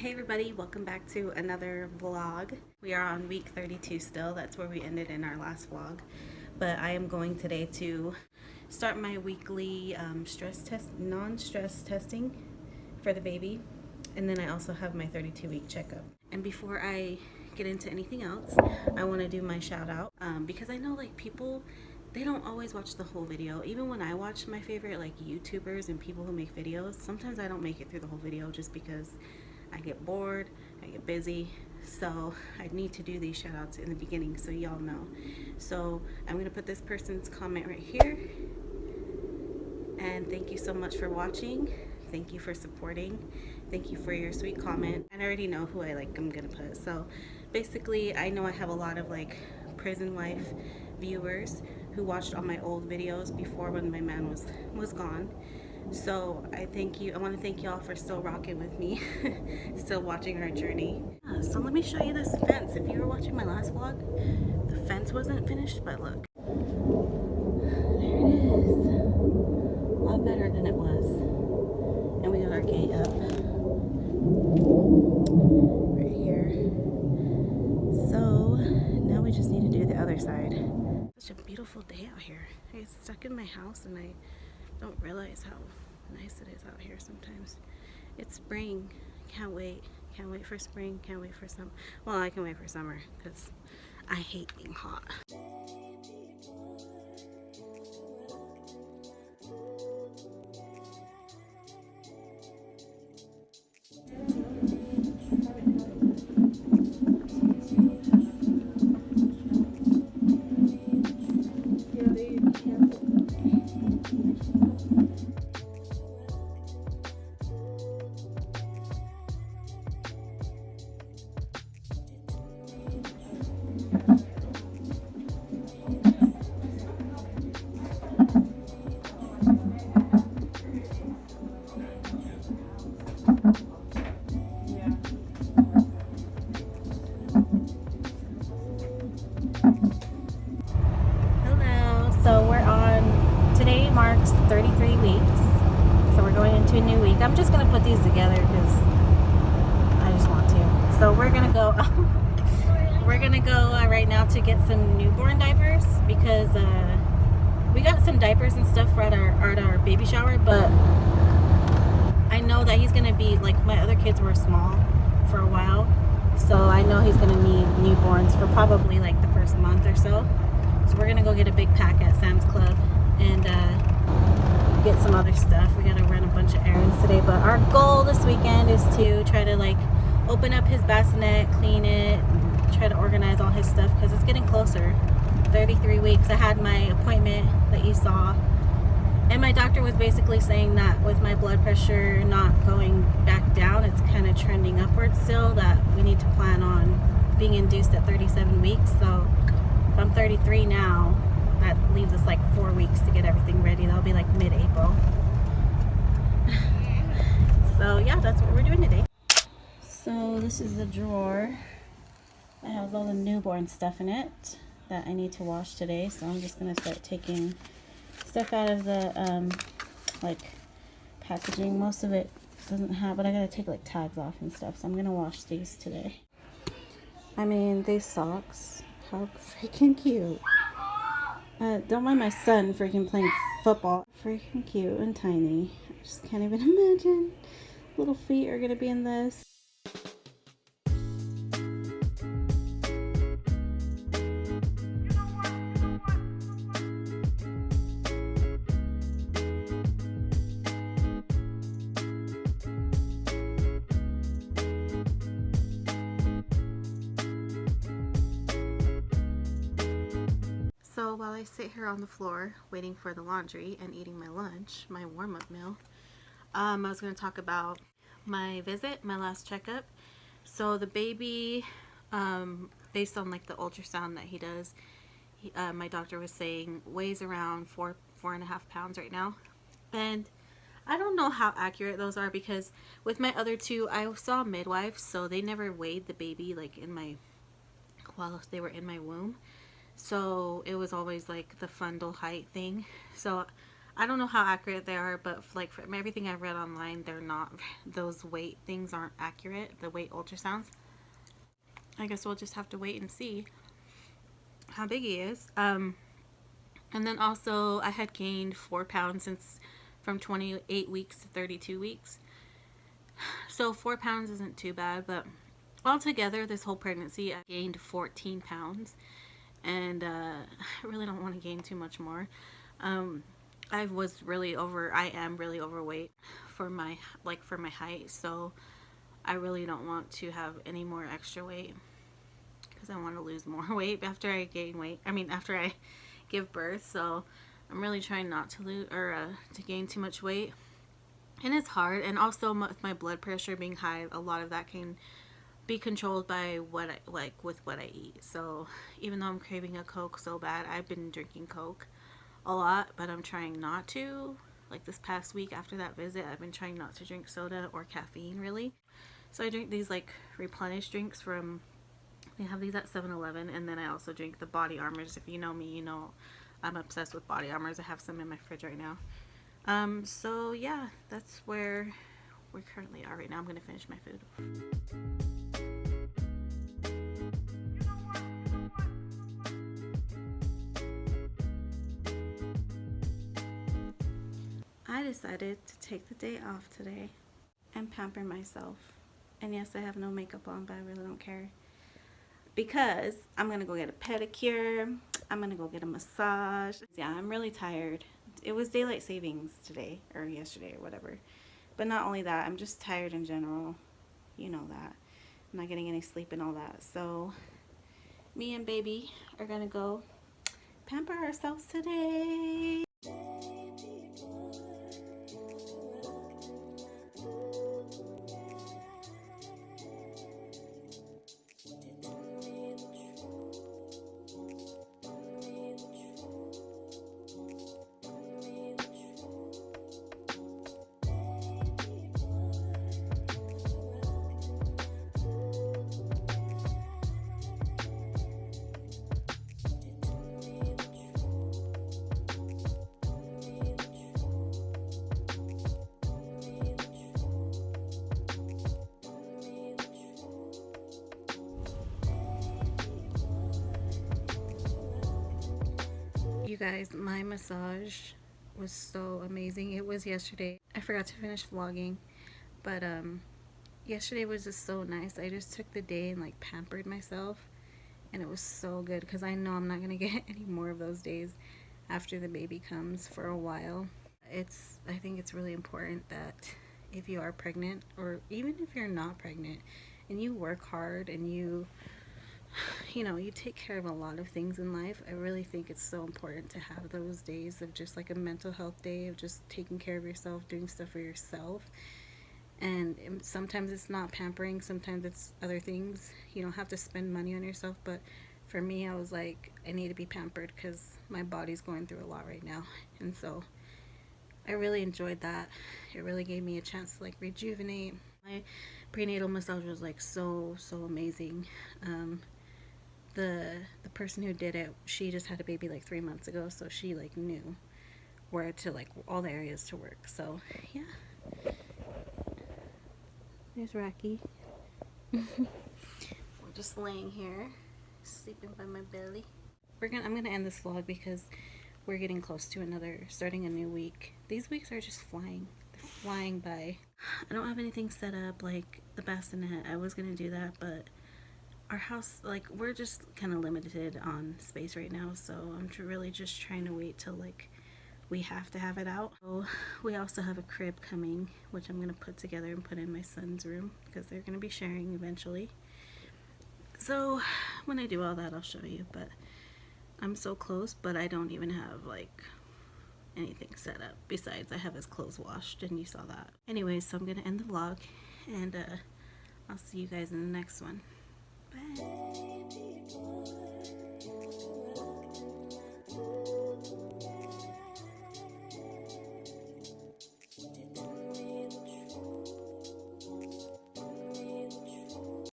Hey everybody, welcome back to another vlog. We are on week 32 still. That's where we ended in our last vlog. But I am going today to start my weekly non-stress testing for the baby. And then I also have my 32-week checkup. And before I get into anything else, I want to do my shout out because I know like people, they don't always watch the whole video. Even when I watch my favorite like YouTubers and people who make videos, sometimes I don't make it through the whole video just because I get bored, I get busy, so I need to do these shout outs in the beginning so y'all know. So I'm gonna put this person's comment right here, and thank you so much for watching. Thank you for supporting. Thank you for your sweet comment. And I already know who I'm gonna put. So basically I know I have a lot of like prison wife viewers who watched all my old videos before when my man was gone. So I want to thank y'all for still rocking with me, still watching our journey. So let me show you this fence. If you were watching my last vlog, the fence wasn't finished, but look. There it is. A lot better than it was. And we got our gate up right here. So now we just need to do the other side. Such a beautiful day out here. I get stuck in my house and I don't realize how nice it is out here sometimes. It's spring. Can't wait. Can't wait for spring. Can't wait for summer. Well, I can wait for summer because I hate being hot. So we're on, today marks 33 weeks, so we're going into a new week. I'm just going to put these together because I just want to. So we're going to go, right now to get some newborn diapers because we got some diapers and stuff at our baby shower, but I know that he's going to be, like my other kids were small for a while, so I know he's going to need newborns for probably like the first month or so. So we're gonna go get a big pack at Sam's Club and get some other stuff. We gotta run a bunch of errands today, but our goal this weekend is to try to like open up his bassinet, clean it, try to organize all his stuff because it's getting closer. 33 weeks. I had my appointment that you saw, and my doctor was basically saying that with my blood pressure not going back down, it's kind of trending upwards still, that we need to plan on being induced at 37 weeks. So if I'm 33 now, that leaves us like 4 weeks to get everything ready. That'll be like mid-April. So yeah, that's what we're doing today. So this is the drawer that has all the newborn stuff in it that I need to wash today. So I'm just gonna start taking stuff out of the like packaging. Most of it doesn't have, but I gotta take like tags off and stuff. So I'm gonna wash these today. I mean, these socks. How freaking cute. Don't mind my son freaking playing football. Freaking cute and tiny. I just can't even imagine. Little feet are gonna be in this. So while I sit here on the floor waiting for the laundry and eating my lunch, my warm-up meal, I was going to talk about my visit, my last checkup. So the baby, based on like the ultrasound that he does, my doctor was saying weighs around 4.5 pounds right now. And I don't know how accurate those are because with my other two, I saw midwives, so they never weighed the baby like while they were in my womb. So it was always like the fundal height thing. So I don't know how accurate they are, but like from everything I've read online, they're not, those weight things aren't accurate, the weight ultrasounds. I guess we'll just have to wait and see how big he is. And then also I had gained 4 pounds since from 28 weeks to 32 weeks. So 4 pounds isn't too bad, but altogether this whole pregnancy I gained 14 pounds. And I really don't want to gain too much more. I am really overweight for my height, so I really don't want to have any more extra weight because I want to lose more weight after I gain weight. I mean, after I give birth. So I'm really trying not to lose or to gain too much weight, and it's hard. And also with my blood pressure being high, a lot of that can be controlled by what I eat. So even though I'm craving a Coke so bad, I've been drinking Coke a lot, but I'm trying not to. Like this past week after that visit, I've been trying not to drink soda or caffeine really. So I drink these like replenish drinks from, they have these at 7-Eleven, and then I also drink the Body Armors. If you know me, you know I'm obsessed with Body Armors. I have some in my fridge right now. So yeah, that's where we currently are right now. I'm gonna finish my food. I decided to take the day off today and pamper myself. And yes, I have no makeup on, but I really don't care. Because I'm going to go get a pedicure. I'm going to go get a massage. Yeah, I'm really tired. It was daylight savings today, or yesterday, or whatever. But not only that, I'm just tired in general. You know that. I'm not getting any sleep and all that. So, me and baby are going to go pamper ourselves today. You guys, my massage was so amazing. It was yesterday. I forgot to finish vlogging, but yesterday was just so nice. I just took the day and like pampered myself, and it was so good because I know I'm not gonna get any more of those days after the baby comes for a while. I think it's really important that if you are pregnant, or even if you're not pregnant, and you work hard and you take care of a lot of things in life, I really think it's so important to have those days of just like a mental health day, of just taking care of yourself, doing stuff for yourself. And sometimes it's not pampering, sometimes it's other things. You don't have to spend money on yourself, but for me, I was like, I need to be pampered because my body's going through a lot right now. And so I really enjoyed that. It really gave me a chance to like rejuvenate. My prenatal massage was like so amazing. The person who did it, she just had a baby like 3 months ago, so she like knew where to, like, all the areas to work. So yeah, there's Rocky. We're just laying here sleeping by my belly. I'm gonna end this vlog because we're getting close to starting a new week. These weeks are just flying. They're flying by. I don't have anything set up like the bassinet. I was gonna do that, but our house, like, we're just kind of limited on space right now, so I'm really just trying to wait till like we have to have it out. So we also have a crib coming, which I'm gonna put together and put in my son's room because they're gonna be sharing eventually. So when I do all that, I'll show you. But I'm so close, but I don't even have like anything set up. Besides, I have his clothes washed, and you saw that. Anyways, so I'm gonna end the vlog, and I'll see you guys in the next one. Bye.